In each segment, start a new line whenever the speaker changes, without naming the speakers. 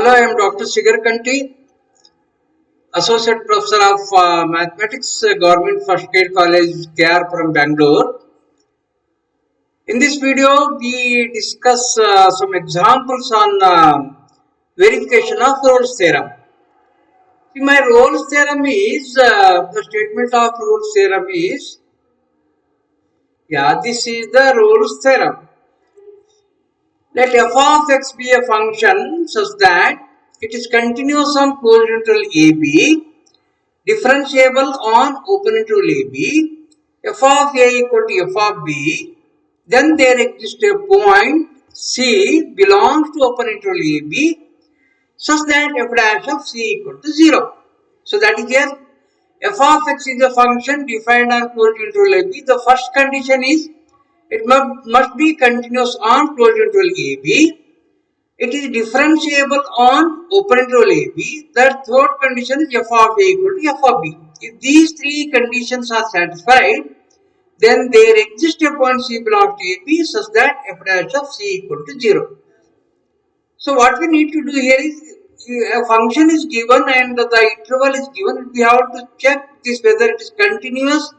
Hello, I am Dr. Shigar Kanti, Associate Professor of Mathematics, Government First Grade College, KR from Bangalore. In this video, we discuss some examples on verification of Rolle's theorem. See, my Rolle's theorem is, the statement of Rolle's theorem is, this is the Rolle's theorem. Let f of x be a function such that it is continuous on closed interval AB, differentiable on open interval AB, f of a equal to f of b, then there exists a point C belongs to open interval AB such that f dash of C equal to 0. So that is here f of x is a function defined on closed interval AB. The first condition is it must be continuous on closed interval AB. It is differentiable on open interval AB. The third condition is f of a equal to f of b. If these three conditions are satisfied, then there exists a point C belongs to AB such that f dash of C equal to 0. So what we need to do here is, a function is given and the interval is given. We have to check this whether it is continuous,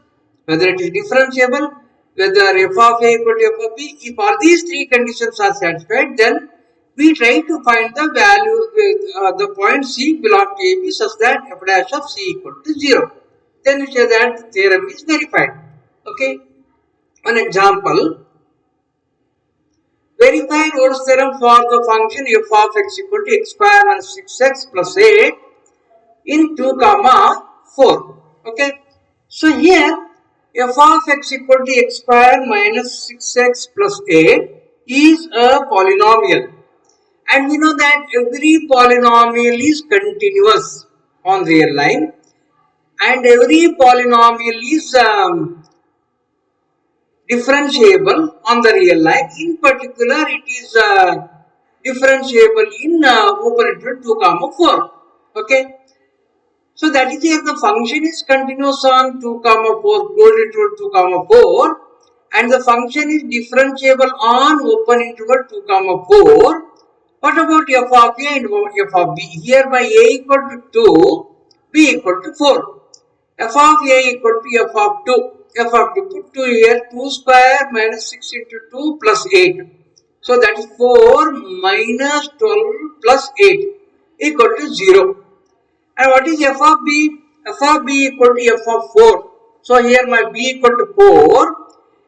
whether it is differentiable, whether f of a equal to f of b. If all these three conditions are satisfied, then we try to find the value, the point C belongs to AB such that f dash of C equal to 0. Then we say that the theorem is verified. Okay. An example. Verify Rolle's theorem for the function f of x equal to x square minus 6x plus 8 in 2, 4. Okay. So here f of x equal to x square minus 6x plus 8 is a polynomial. And we know that every polynomial is continuous on real line and every polynomial is differentiable on the real line. In particular, it is differentiable in open interval 2, 4. Okay. So that is here the function is continuous on 2, 4, closed interval 2, 4 and the function is differentiable on open interval 2, 4. What about f of a and f of b? Here by a equal to 2, b equal to 4. F of a equal to f of 2. F of 2, put 2 here, 2 square minus 6 into 2 plus 8. So that is 4 minus 12 plus 8 equal to 0. And what is f of b? F of b equal to f of 4. So here my b equal to 4.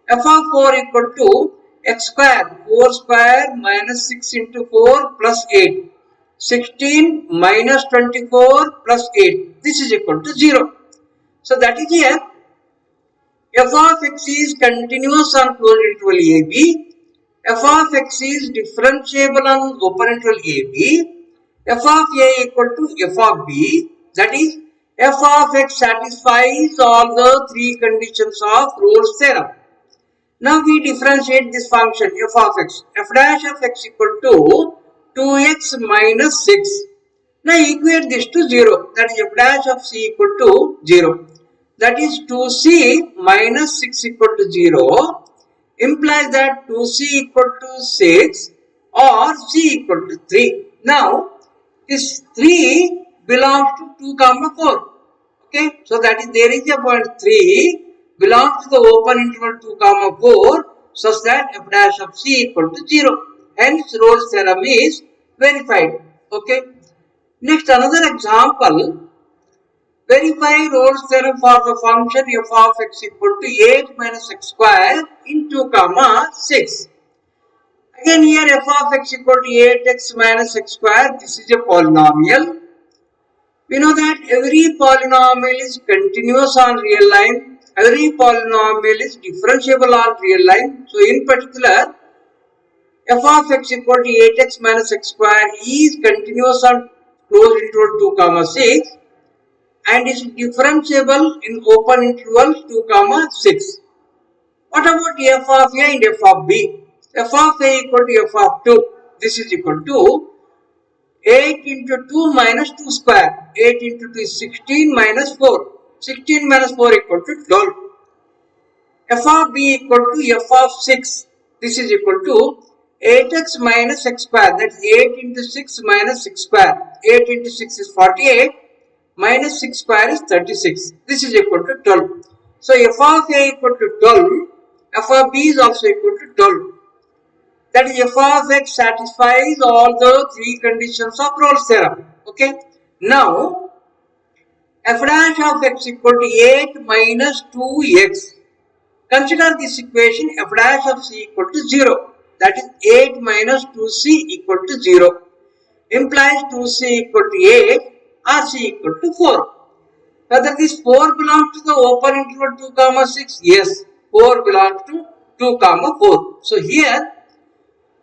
F of 4 equal to x square, 4 square minus 6 into 4 plus 8. 16 minus 24 plus 8. This is equal to 0. So that is here. F of x is continuous on closed interval AB. F of x is differentiable on open interval AB. F of a equal to f of b. That is, f of x satisfies all the three conditions of Rolle's theorem. Now we differentiate this function f of x. F dash of x equal to 2x minus 6. Now equate this to 0. That is f dash of c equal to 0. That is 2c minus 6 equal to 0 implies that 2c equal to 6 or c equal to 3. Now this 3 belongs to 2, 4. Okay, so that is there is a point 3 belongs to the open interval 2, 4 such that f dash of c equal to 0. Hence Rolle's theorem is verified. Okay. Next, another example. Verify Rolle's theorem for the function f of x equal to 8 minus x square in 2, 6. Again here f of x equal to 8x minus x square. This is a polynomial. We know that every polynomial is continuous on real line. Every polynomial is differentiable on real line. So in particular, f of x equal to 8x minus x square is continuous on closed interval 2, 6 and is differentiable in open interval 2, 6. What about f of a and f of b? F of a equal to f of 2. This is equal to 8 into 2 minus 2 square. 8 into 2 is 16 minus 4. 16 minus 4 equal to 12. F of b equal to f of 6. This is equal to 8x minus x square, that's 8 into 6 minus 6 square. 8 into 6 is 48, minus 6 square is 36. This is equal to 12. So f of a equal to 12, f of b is also equal to 12. That is, f of x satisfies all the three conditions of Rolle's theorem. Okay. Now, f dash of x equal to 8 minus 2x. Consider this equation f dash of c equal to 0. That is 8 minus 2c equal to 0. Implies 2c equal to 8 or c equal to 4. Whether this 4 belongs to the open interval 2 comma 6? Yes, 4 belongs to 2 comma 4. So here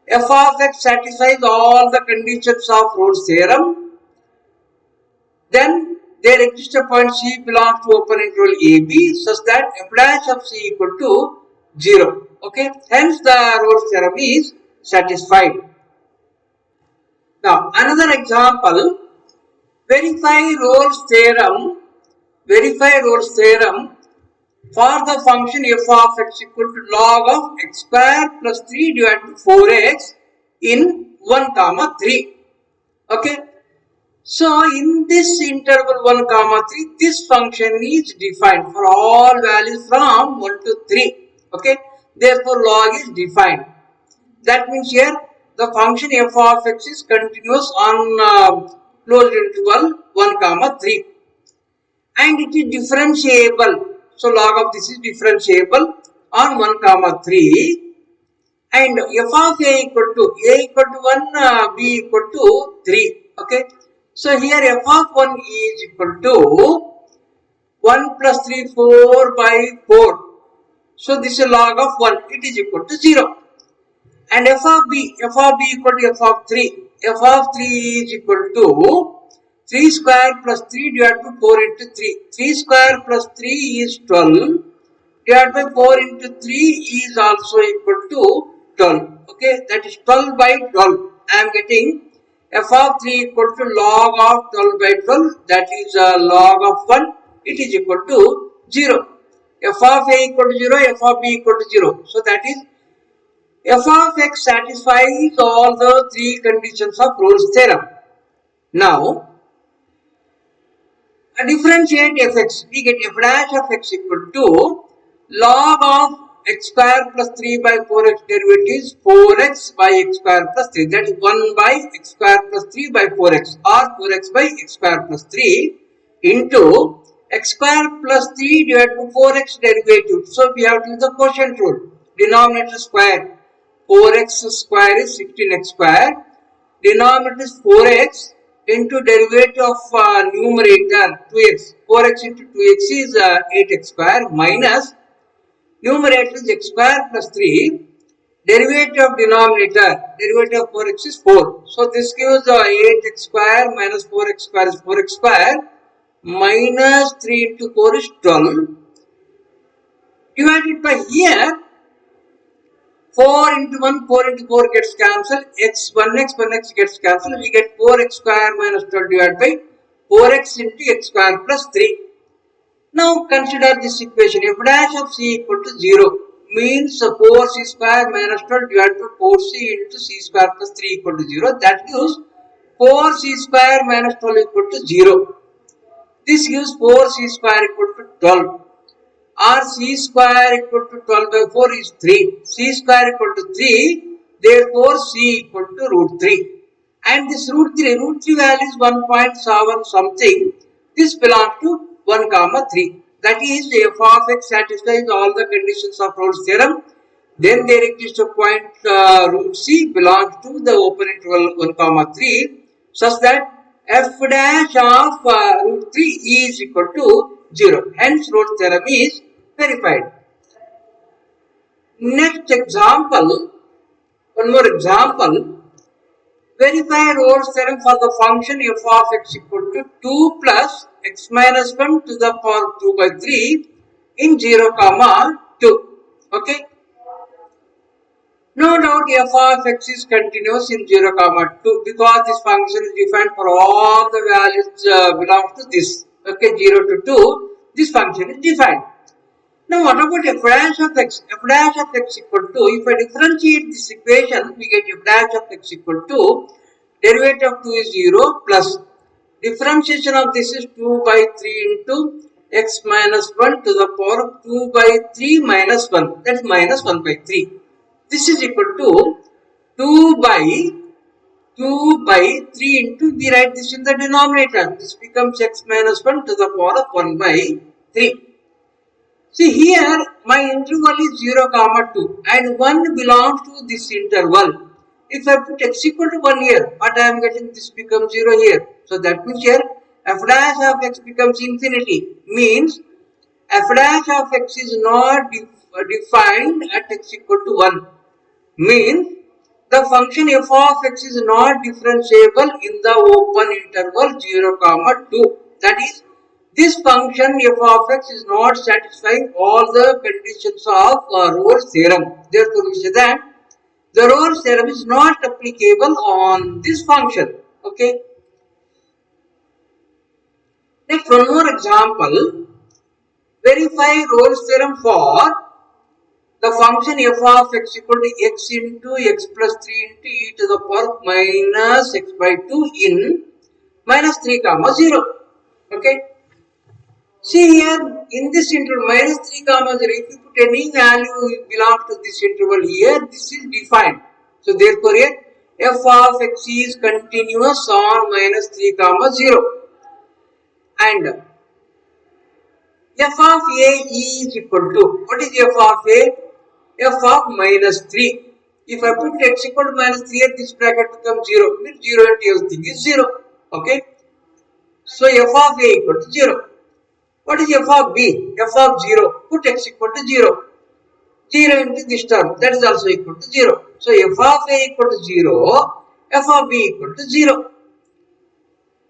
f of x satisfies all the conditions of Rolle's theorem. Then there exists a point c belongs to open interval ab such that f dash of c equal to 0. Okay, hence the Rolle's theorem is satisfied. Now another example, verify Rolle's theorem for the function f of x equal to log of x square plus 3 divided to 4x in 1 comma 3. Okay. So in this interval 1 comma 3, this function is defined for all values from 1 to 3. Okay. Therefore log is defined. That means here the function f of x is continuous on closed interval 1 comma 3. And it is differentiable. So log of this is differentiable on 1 comma 3. And f of a equal to 1, b equal to 3. Okay. So here f of 1 is equal to 1 plus 3, 4 by 4. So this is log of 1. It is equal to 0. And f of b equal to f of 3. F of 3 is equal to 3 square plus 3 divided by 4 into 3. 3 square plus 3 is 12. Divided by 4 into 3 is also equal to 12. Okay, that is 12 by 12. I am getting f of 3 equal to log of 12 by 12. That is log of 1. It is equal to 0. F of a equal to 0, f of b equal to 0. So that is f of x satisfies all the three conditions of Rolle's theorem. Now, differentiate fx, we get f dash of x equal to log of x square plus 3 by 4x derivatives 4x by x square plus 3, that is 1 by x square plus 3 by 4x or 4x by x square plus 3 into x square plus 3 divided by 4x derivative. So we have to use the quotient rule, denominator square. 4x square is 16x square, denominator is 4x into derivative of numerator 2x. 4x into 2x is 8x square minus numerator is x square plus 3. Derivative of denominator, derivative of 4x is 4. So this gives 8x square minus 4x square is 4x square minus 3 into 4 is 12. Divided by here 4 into 1, 4 into 4 gets cancelled, x 1x gets cancelled, we get 4x square minus 12 divided by 4x into x square plus 3. Now consider this equation, f dash of c equal to 0 means 4c square minus 12 divided by 4c into c square plus 3 equal to 0. That gives 4c square minus 12 equal to 0. This gives 4c square equal to 12. Or c square equal to 12 by 4 is 3. C square equal to 3. Therefore, c equal to root 3. And this root 3 value is 1.7 something. This belongs to 1 comma 3. That is, f of x satisfies all the conditions of Rolle's theorem. Then there exists a point root c belongs to the open interval 1 comma 3 such that f dash of root 3 is equal to 0. Hence, Rolle's theorem is verified. Next example, one more example. Verify Rolle's theorem for the function f of x equal to 2 plus x minus 1 to the power of 2 by 3 in 0 comma 2. Okay. No doubt f of x is continuous in 0 comma 2 because this function is defined for all the values belongs to this. Okay, 0 to 2, this function is defined. Now what about f dash of x? F dash of x equal to, if I differentiate this equation, we get f dash of x equal to, derivative of 2 is 0 plus differentiation of this is 2 by 3 into x minus 1 to the power of 2 by 3 minus 1, that is minus 1 by 3. This is equal to 2 by 3 into, we write this in the denominator, this becomes x minus 1 to the power of 1 by 3. See here, my interval is 0 comma 2 and 1 belongs to this interval. If I put x equal to 1 here, what I am getting, this becomes 0 here. So that means here f dash of x becomes infinity, means f dash of x is not defined at x equal to 1. Means the function f of x is not differentiable in the open interval 0 comma 2. That is, this function f of x is not satisfying all the conditions of Rolle's theorem. Therefore, we say that the Rolle's theorem is not applicable on this function. Okay. Next, one more example. Verify Rolle's theorem for the function f of x equal to x into x plus 3 into e to the power minus x by 2 in minus 3 comma 0. Okay. See here, in this interval minus 3 comma 0, if you put any value belongs to this interval here, this is defined. So therefore here f of x is continuous on minus 3 comma 0. And f of a is equal to, what is f of a? F of minus 3. If I put x equal to minus 3 at this bracket becomes 0, means 0 into everything is 0. Okay. So f of a equal to 0. What is f of b? F of 0. Put x equal to 0. 0 into this term, that is also equal to 0. So f of a equal to 0, f of b equal to 0.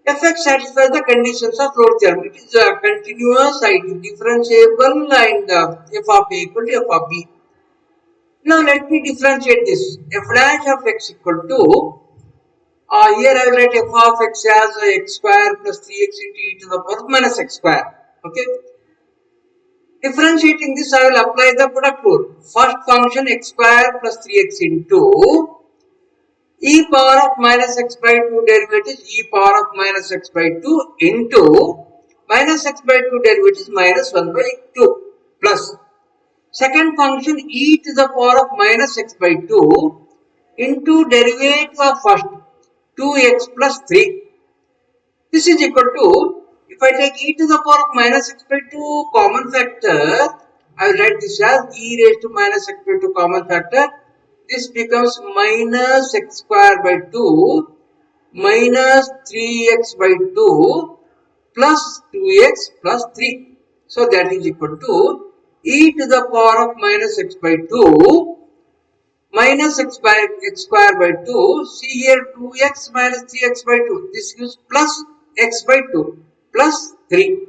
Fx satisfies the conditions of Rolle's theorem. It is continuous, it is differentiable, and f of a equal to f of b. Now let me differentiate this. F dash of x equal to, here I will write f of x as x square plus 3x into e to the power minus x square. Okay. Differentiating this, I will apply the product rule. First function x square plus 3x into e power of minus x by 2 derivative is e power of minus x by 2 into minus x by 2 derivative is minus 1 by 2 plus second function e to the power of minus x by 2 into derivative of first 2x plus 3. This is equal to, if I take e to the power of minus x by 2 common factor, I will write this as e raised to minus x by 2 common factor. This becomes minus x square by 2 minus 3x by 2 plus 2x plus 3. So that is equal to e to the power of minus x by 2 minus x square by 2. See here 2x minus 3x by 2. This gives plus x by 2 plus 3.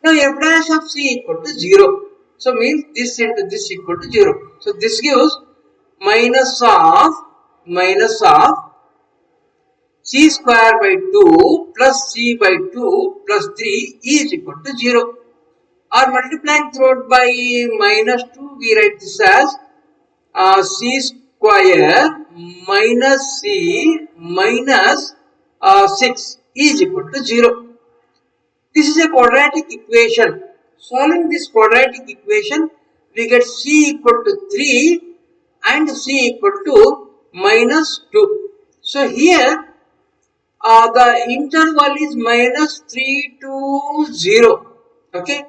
Now f dash of c equal to 0. So means this into this equal to 0. So this gives minus of c square by 2 plus c by 2 plus 3 is equal to 0. Or multiplying throughout by minus 2, we write this as c square minus c minus 6 is equal to 0. This is a quadratic equation. Solving this quadratic equation, we get c equal to 3 and c equal to minus 2. So here the interval is minus 3 to 0. Okay.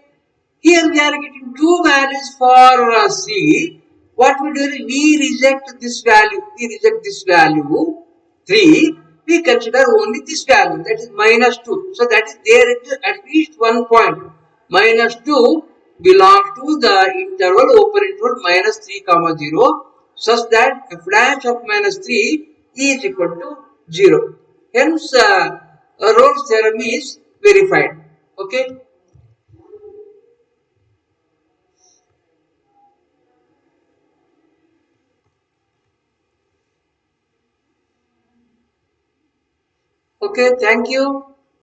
Here we are getting two values for c. What we do is we reject this value. We reject this value 3. We consider only this value, that is minus 2. So that is there at least one point. Minus 2 belongs to the interval, open interval minus 3 comma 0, such that f dash of minus 3 is equal to 0. Hence, Rolle's theorem is verified. Okay. Okay, thank you.